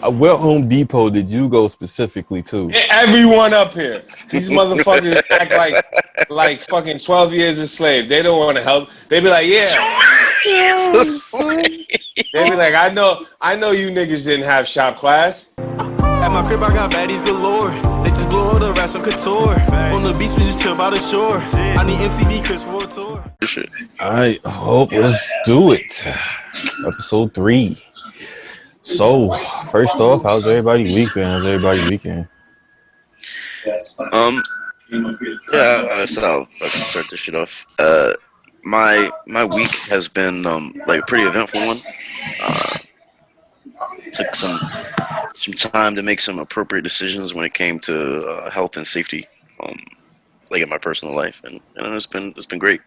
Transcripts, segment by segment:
What Home Depot did you go specifically to? Everyone up here. These motherfuckers act like fucking 12 years a slave. They don't want to help. They be like, yeah. They be like, I know you niggas didn't have shop class. At my crib, I got baddies galore. They just blow all the rats on couture. On the beach, we just chill by the shore. I need MTV Chris for a tour. All right, hope let's do it. Episode 3. So, first off, how's everybody weekend? How's everybody weekend? So I can start this shit off. My week has been like a pretty eventful one. Took some time to make some appropriate decisions when it came to health and safety, like in my personal life, and it's been great.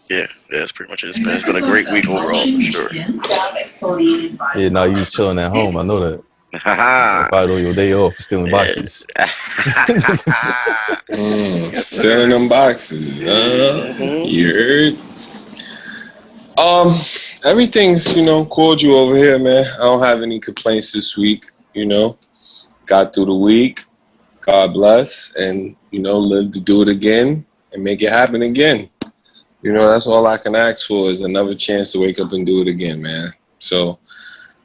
Yeah, that's pretty much it. It's been a great week overall for sure. Yeah, now you was chilling at home. I know that. Probably on your day off for stealing boxes. Stealing them boxes. You heard? Everything's, cordial over here, man. I don't have any complaints this week, Got through the week. God bless. And, live to do it again and make it happen again. That's all I can ask for is another chance to wake up and do it again, man. So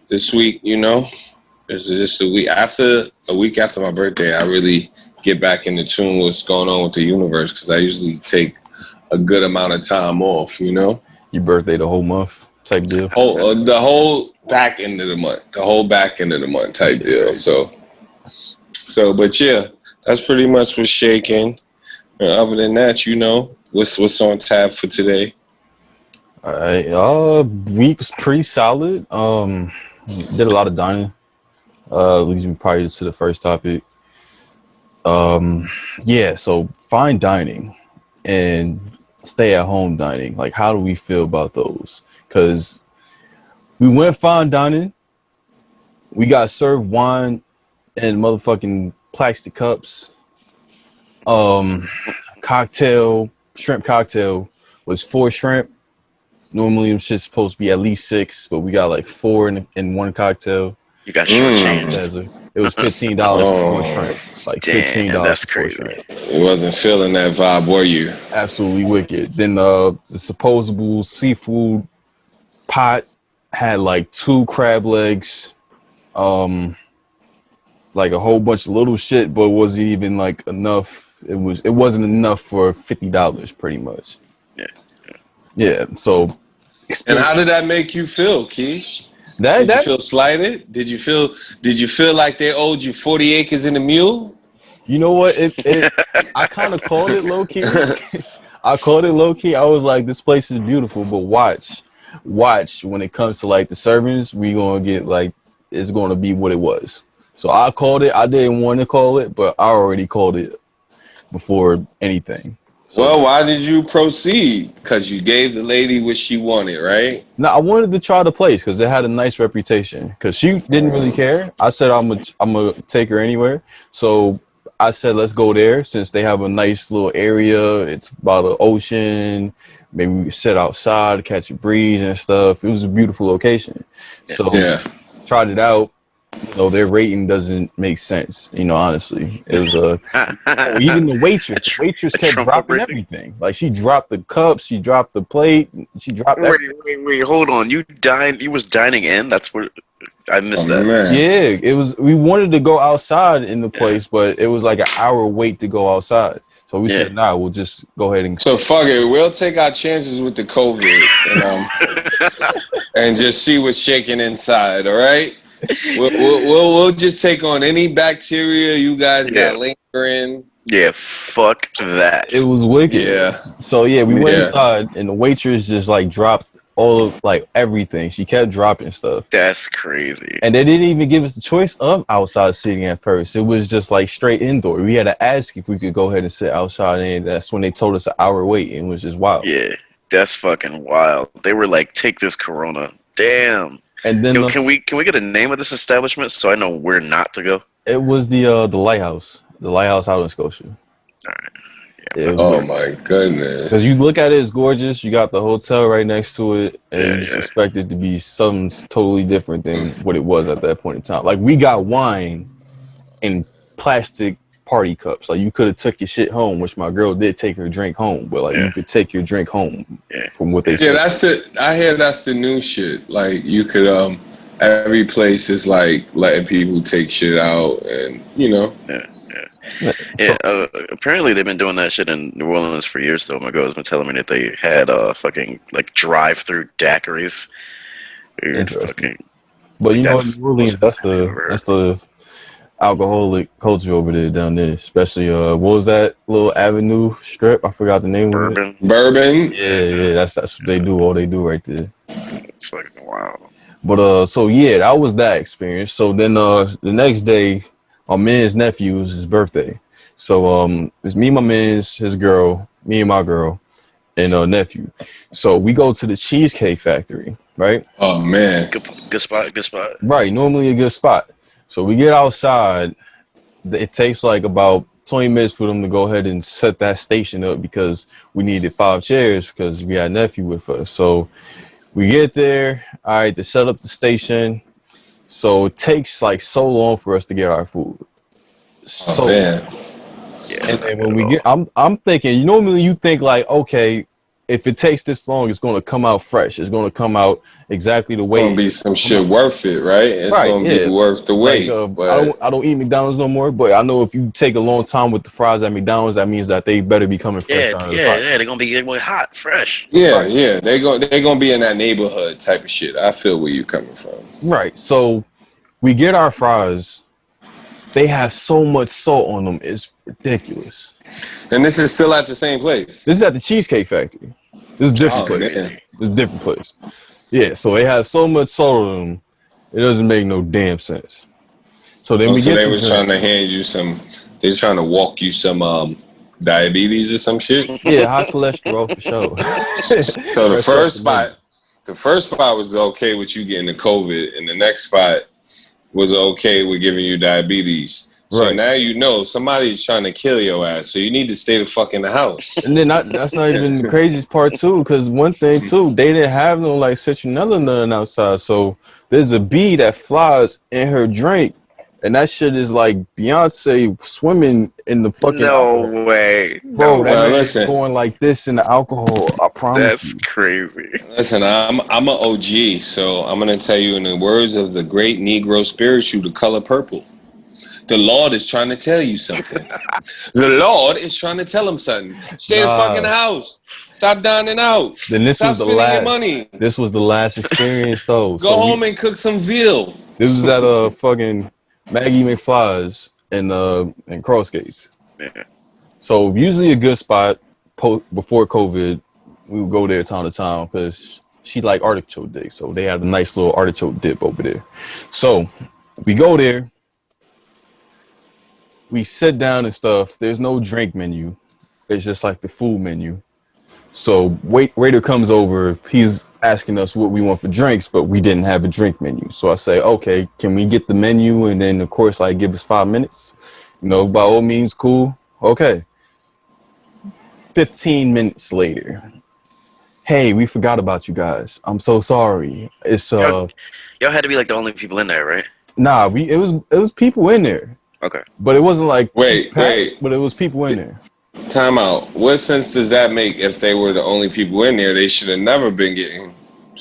this week, it's just a week after my birthday, I really get back into tune with what's going on with the universe because I usually take a good amount of time off, Your birthday the whole month type deal? The whole back end of the month. The whole back end of the month type deal. So, but yeah, that's pretty much what's shaking. And other than that, what's on tap for today? All right, week was pretty solid. Did a lot of dining. Leads me probably to the first topic. So fine dining and stay at home dining. Like, how do we feel about those? Because we went fine dining. We got served wine in motherfucking plastic cups. Shrimp cocktail was 4 shrimp. Normally them shit's supposed to be at least 6, but we got like 4 in one cocktail. You got shortchanged. It was $15 for 4 shrimp. Like $15. That's crazy. You wasn't feeling that vibe, were you? Absolutely wicked. Then the supposable seafood pot had like 2 crab legs, like a whole bunch of little shit, but it wasn't even like enough. It wasn't enough for $50 pretty much. Yeah. So, and how did that make you feel, Key? Did you feel slighted? Did you feel like they owed you 40 acres and a mule? You know what? I kind of called it low key. I called it low key. I was like, this place is beautiful, but watch when it comes to like the servings, we gonna get like it's gonna be what it was. So I called it. I didn't want to call it, but I already called it before anything. So, well, why did you proceed? Because you gave the lady what she wanted, right? No, I wanted to try the place because it had a nice reputation. Because she didn't really care. I said I'm gonna take her anywhere. So I said let's go there since they have a nice little area. It's by the ocean. Maybe we could sit outside, catch a breeze and stuff. It was a beautiful location. So tried it out. Their rating doesn't make sense. Honestly, it was even the waitress kept dropping everything. Like she dropped the cups, she dropped the plate, she dropped. Wait, hold on. You was dining in. That's where I missed that. Man. Yeah, it was. We wanted to go outside in the place, but it was like an hour wait to go outside. So we said, nah, we'll just go ahead and. So fuck it, we'll take our chances with the COVID, and just see what's shaking inside. All right. We'll just take on any bacteria you guys got lingering. Yeah, fuck that. It was wicked. Yeah. So we went inside and the waitress just like dropped all of like everything. She kept dropping stuff. That's crazy. And they didn't even give us the choice of outside sitting at first. It was just like straight indoor. We had to ask if we could go ahead and sit outside, and that's when they told us an hour wait. It was just wild. Yeah, that's fucking wild. They were like, take this Corona. Damn. And then can we get a name of this establishment so I know where not to go? It was the Lighthouse out in Scotia. All right. Oh my goodness. Because you look at it, it's gorgeous. You got the hotel right next to it, and you expect it to be something totally different than what it was at that point in time. Like, we got wine in plastic party cups. Like, you could have took your shit home, which my girl did take her drink home, but like you could take your drink home from what they said. I hear that's the new shit. Like, you could every place is like letting people take shit out, and you know. Apparently they've been doing that shit in New Orleans for years though. My girl's been telling me that they had fucking like drive-through daiquiris. Fucking, but you know, New Orleans, that's the alcoholic culture over there down there. Especially what was that little Avenue strip? I forgot the name of it. Bourbon. Yeah, that's what they do. All they do right there. It's fucking wild. But so yeah, that was that experience. So then the next day, our man's nephew was his birthday. So it's me, my man's, his girl, me and my girl, and nephew. So we go to the Cheesecake Factory, right? Oh man, good spot. Right, normally a good spot. So we get outside. It takes like about 20 minutes for them to go ahead and set that station up because we needed 5 chairs because we had nephew with us. So we get there. All right, to set up the station. So it takes like so long for us to get our food. So man. And then when we get, I'm thinking, normally you think like, okay, if it takes this long, it's going to come out fresh. It's going to come out exactly the way. It's going to be some shit worth it, right? It's going to be worth the wait. Like, I don't eat McDonald's no more, but I know if you take a long time with the fries at McDonald's, that means that they better be coming fresh. They're going to be hot, fresh. Yeah, right. They're going to be in that neighborhood type of shit. I feel where you're coming from. Right. So we get our fries. They have so much salt on them. It's ridiculous. And this is still at the same place? This is at the Cheesecake Factory. This is a different place. Man. It's a different place. Yeah, so they have so much salt on them, it doesn't make no damn sense. So then they were trying to hand you some, they're trying to walk you some diabetes or some shit? Yeah, high cholesterol for sure. So the first spot was okay with you getting the COVID, and the next spot was okay with giving you diabetes. So now you know somebody's trying to kill your ass. So you need to stay the fuck in the house. And then that's not even the craziest part too, because one thing too, they didn't have no like citronella nothing outside. So there's a bee that flies in her drink, and that shit is like Beyonce swimming in the fucking alcohol. Way, bro. Listen, going like this in the alcohol. I promise. That's crazy. Listen, I'm an OG, so I'm gonna tell you in the words of the great Negro spiritual, The Color Purple. The Lord is trying to tell you something. The Lord is trying to tell him something. Stay the fucking house. Stop dining out. Then this Stop was the spending last. Your money. This was the last experience though. Go home and cook some veal. This was at fucking Maggie McFly's in Crossgates. Yeah. So usually a good spot before COVID, we would go there time to time because she like artichoke dip. So they had a nice little artichoke dip over there. So we go there. We sit down and stuff. There's no drink menu. It's just like the food menu. So waiter comes over. He's asking us what we want for drinks, but we didn't have a drink menu. So I say, okay, can we get the menu? And then of course, like give us 5 minutes. You know, by all means, cool. Okay. 15 minutes later. Hey, we forgot about you guys. I'm so sorry. It's y'all had to be like the only people in there, right? Nah, it was people in there. Okay. But it wasn't like wait. But it was people in there. Time out. What sense does that make if they were the only people in there? They should have never been getting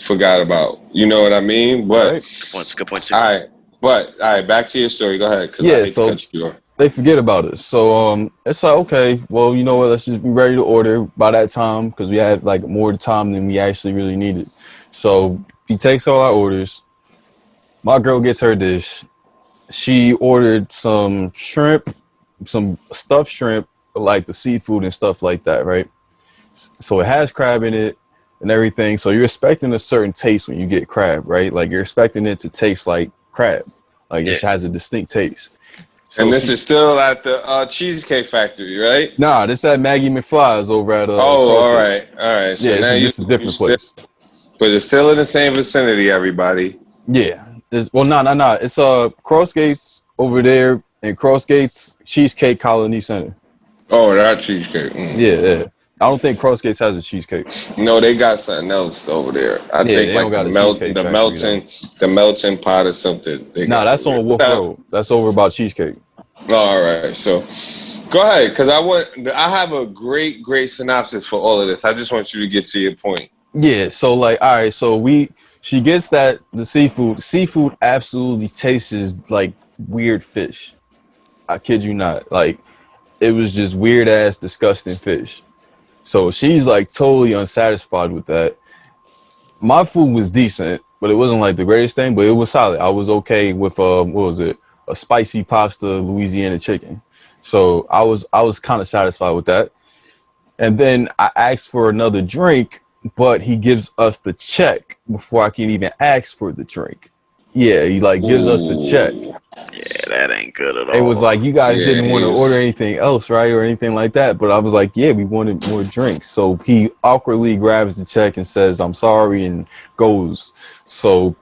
forgot about. You know what I mean? But right. Good point too. All right, back to your story. Go ahead. Yeah, so they forget about us. So it's like, okay, well, you know what, let's just be ready to order by that time because we had like more time than we actually really needed. So he takes all our orders. My girl gets her dish. She ordered some shrimp, some stuffed shrimp, like the seafood and stuff like that, right? So it has crab in it and everything. So you're expecting a certain taste when you get crab, right? Like you're expecting it to taste like crab. Like it has a distinct taste. So and this is still at the Cheesecake Factory, right? Nah, this at Maggie McFly's over at all right. So yeah, now it's a different place. But it's still in the same vicinity, everybody. Yeah. It's Crossgates over there in Crossgates Cheesecake Colony Center. Oh, that cheesecake. Yeah. I don't think Crossgates has a cheesecake. No, they got something else over there. I Yeah, think they like don't got a cheesecake factory, the melting pot or something. They Nah, got that's over on there. Wolf Road. That's over about cheesecake. All right, so go ahead, because I have a great synopsis for all of this. I just want you to get to your point. Yeah, so like, all right, so she gets the seafood. Seafood absolutely tastes like weird fish. I kid you not. Like, it was just weird ass, disgusting fish. So she's like totally unsatisfied with that. My food was decent, but it wasn't like the greatest thing, but it was solid. I was okay with what was it? A spicy pasta Louisiana chicken. So I was kind of satisfied with that. And then I asked for another drink, but he gives us the check before I can even ask for the drink. Yeah, he like gives us the check. Yeah, that ain't good at all. It was like, you guys Yeah, didn't want to he was- order anything else, right? Or anything like that. But I was like, yeah, we wanted more drinks. So he awkwardly grabs the check and says, I'm sorry, and goes. So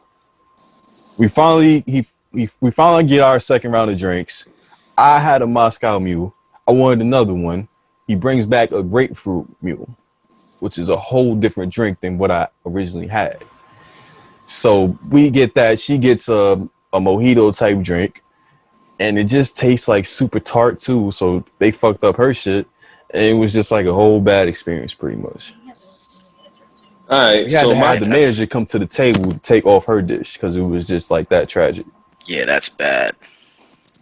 we finally we finally get our second round of drinks. I had a Moscow Mule. I wanted another one. He brings back a grapefruit mule, which is a whole different drink than what I originally had. So we get that. She gets a mojito type drink, and it just tastes like super tart too. So they fucked up her shit, and it was just like a whole bad experience, pretty much. All right, We had so to my have the manager come to the table to take off her dish because it was just like that tragic. Yeah, that's bad.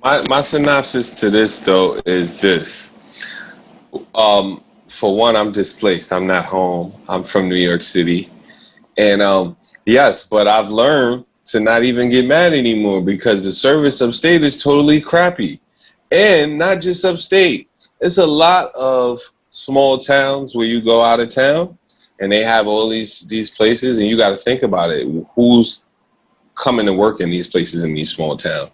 my synopsis to this though is this. For one, I'm displaced. I'm not home. I'm from New York City, and yes, but I've learned to not even get mad anymore because the service upstate is totally crappy, and not just upstate. It's a lot of small towns where you go out of town, and they have all these places, and you got to think about it. Who's coming to work in these places in these small towns?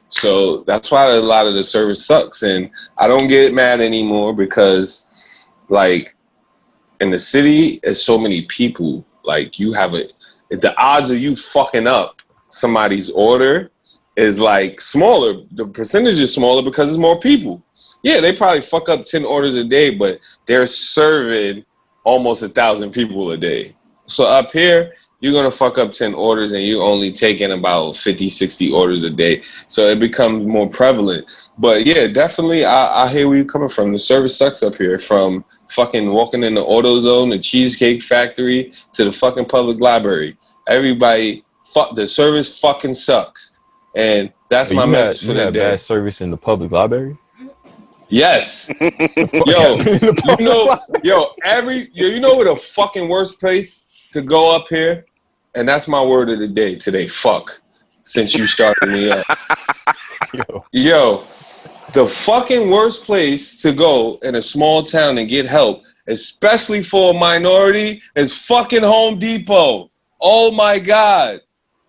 So that's why a lot of the service sucks, and I don't get mad anymore because, like, in the city, there's so many people. Like, the odds of you fucking up somebody's order is like smaller. The percentage is smaller because there's more people. Yeah, they probably fuck up 10 orders a day, but they're serving almost 1,000 people a day. So up here, you're going to fuck up 10 orders and you only taking about 50, 60 orders a day. So it becomes more prevalent. But yeah, definitely, I hear where you're coming from. The service sucks up here, from fucking walking in the AutoZone, the Cheesecake Factory, to the fucking public library. Everybody, the service fucking sucks. And that's my message for the day. Bad service in the public library? Yes. Yo, you know what the fucking worst place to go up here? And that's my word of the day today. Fuck. Since you started me up. Yo, the fucking worst place to go in a small town and get help, especially for a minority, is fucking Home Depot. Oh my God.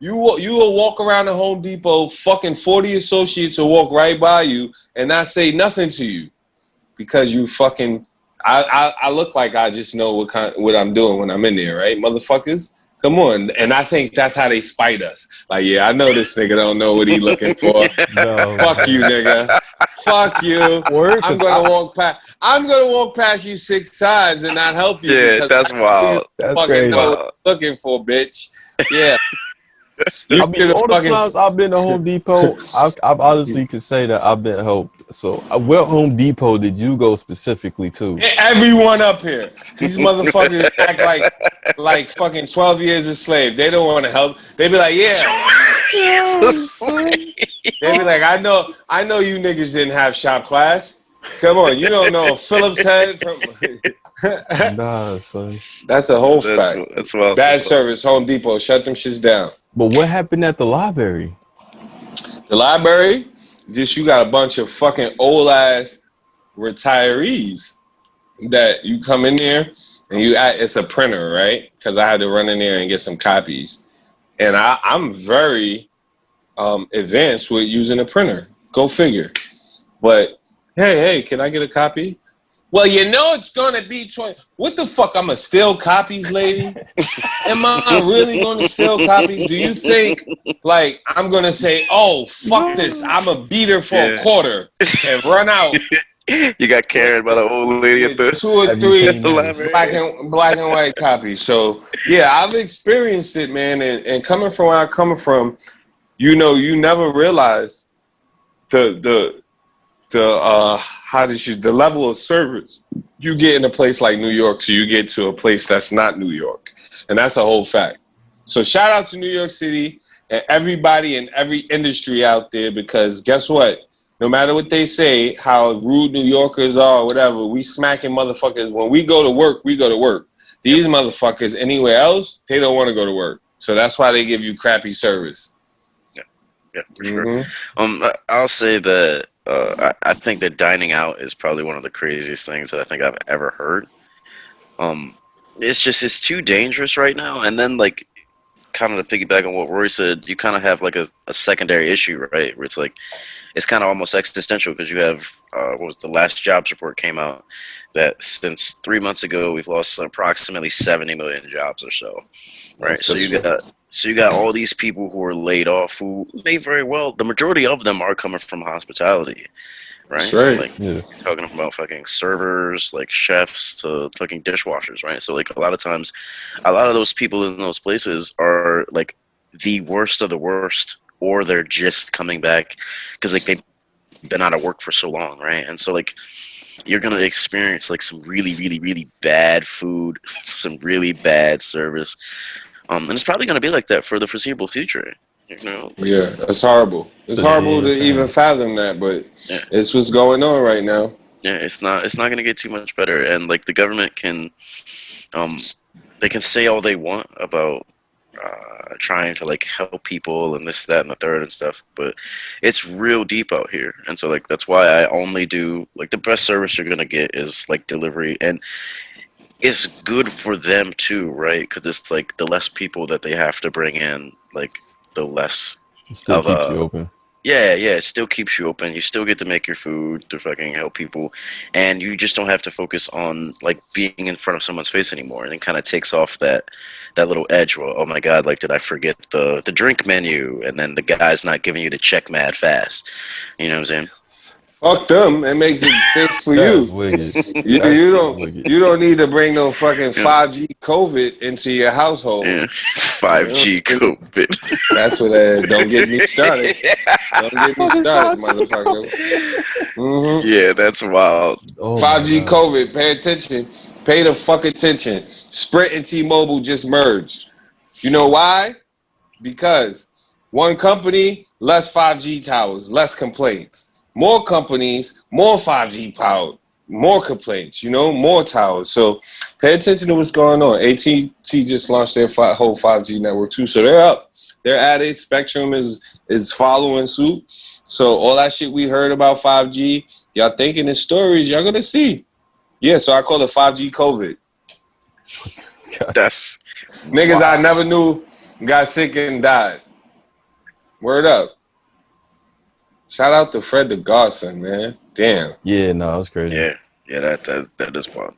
You will walk around the Home Depot, fucking 40 associates will walk right by you and not say nothing to you because you fucking, I look like I just know what I'm doing when I'm in there, right, motherfuckers? Come on. And I think that's how they spite us. Like, yeah, I know this nigga don't know what he looking for. No. Fuck you, nigga. Fuck you. I'm gonna walk past you 6 times and not help you. Yeah, that's wild. That's fucking crazy. know what I'm looking for, bitch. Yeah. I mean, all the times I've been to Home Depot, I've honestly could say that I've been helped. So, what Home Depot did you go specifically to? Everyone up here. These motherfuckers act like fucking 12 years a slave. They don't want to help. They be like, yeah. They be like, I know you niggas didn't have shop class. Come on, you don't know Phillips head from. Nah, son. That's a whole fact. That's well. Bad service. Home Depot, shut them shits down. But what happened at the library? The library, just you got a bunch of fucking old ass retirees that you come in there and it's a printer, right? Because I had to run in there and get some copies, and I'm very advanced with using a printer. Go figure. But hey, can I get a copy? Well, you know it's gonna be 20. What the fuck? I'ma steal copies, lady? Am I really gonna steal copies? Do you think like I'm gonna say, oh fuck this, I'm a beat her for a quarter and run out You got carried by the old lady at the. 2 or Have you 3 seen the this? library. black and white copies. So yeah, I've experienced it, man. And coming from where I'm coming from, you know, you never realize the the level of service you get in a place like New York till you get to a place that's not New York, and that's a whole fact. So shout out to New York City and everybody in every industry out there, because guess what? No matter what they say, how rude New Yorkers are, or whatever, we smacking motherfuckers. When we go to work, we go to work. These motherfuckers anywhere else, they don't want to go to work. So that's why they give you crappy service. Yeah, for sure. I'll say that I think that dining out is probably one of the craziest things that I think I've ever heard. It's too dangerous right now. And then like, kind of to piggyback on what Rory said, you kind of have like a secondary issue, right? Where it's like, it's kind of almost existential because you have what was the last jobs report came out that since 3 months ago we've lost approximately 70 million jobs or so, right? So you got all these people who are laid off who may very well, the majority of them are coming from hospitality, right? That's right. Like Yeah. talking about fucking servers, like chefs to fucking dishwashers, right? So like a lot of times, a lot of those people in those places are like the worst of the worst, or they're just coming back because like they've been out of work for so long, right? And so like you're gonna experience like some really, really, really bad food, some really bad service, and it's probably gonna be like that for the foreseeable future. You know? Yeah, that's horrible. It's horrible to even fathom that, but Yeah. it's what's going on right now. Yeah, it's not gonna get too much better, and like the government can, they can say all they want about trying to like help people and this, that, and the third and stuff, but it's real deep out here, and so like that's why I only do like the best service you're gonna get is like delivery, and it's good for them too, right? Because it's like the less people that they have to bring in, like the less It still of keeps you open. yeah, it still keeps you open. You still get to make your food to fucking help people, and you just don't have to focus on like being in front of someone's face anymore. And it kind of takes off that little edge. Well, oh my god, like did I forget the drink menu? And then the guy's not giving you the check mad fast. You know what I'm saying? Fuck them. It makes it safe for That's you. wicked. You don't need to bring no fucking 5G COVID into your household. Yeah, 5G COVID. That's what. Don't get me started. Don't get me started, motherfucker. Mm-hmm. Yeah, that's wild. Oh my 5G God. COVID. Pay attention. Pay the fuck attention. Sprint and T-Mobile just merged. You know why? Because one company, less 5G towers, less complaints. More companies, more 5G powered, more complaints, you know, more towers. So pay attention to what's going on. AT&T just launched their whole 5G network too. So they're up. They're at it. Spectrum is following suit. So all that shit we heard about 5G, y'all thinking in stories, y'all going to see. Yeah, so I call it 5G COVID. That's Niggas I never knew got sick and died. Word up. Shout out to Fred the Godson, man. Damn. Yeah, no, that was crazy. yeah, that is wild.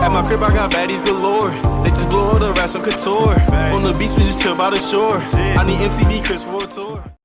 At my crib, I got baddies galore. They just blow all the rest on couture. On the beach, we just chill by the shore. I need MTV Chris for a tour.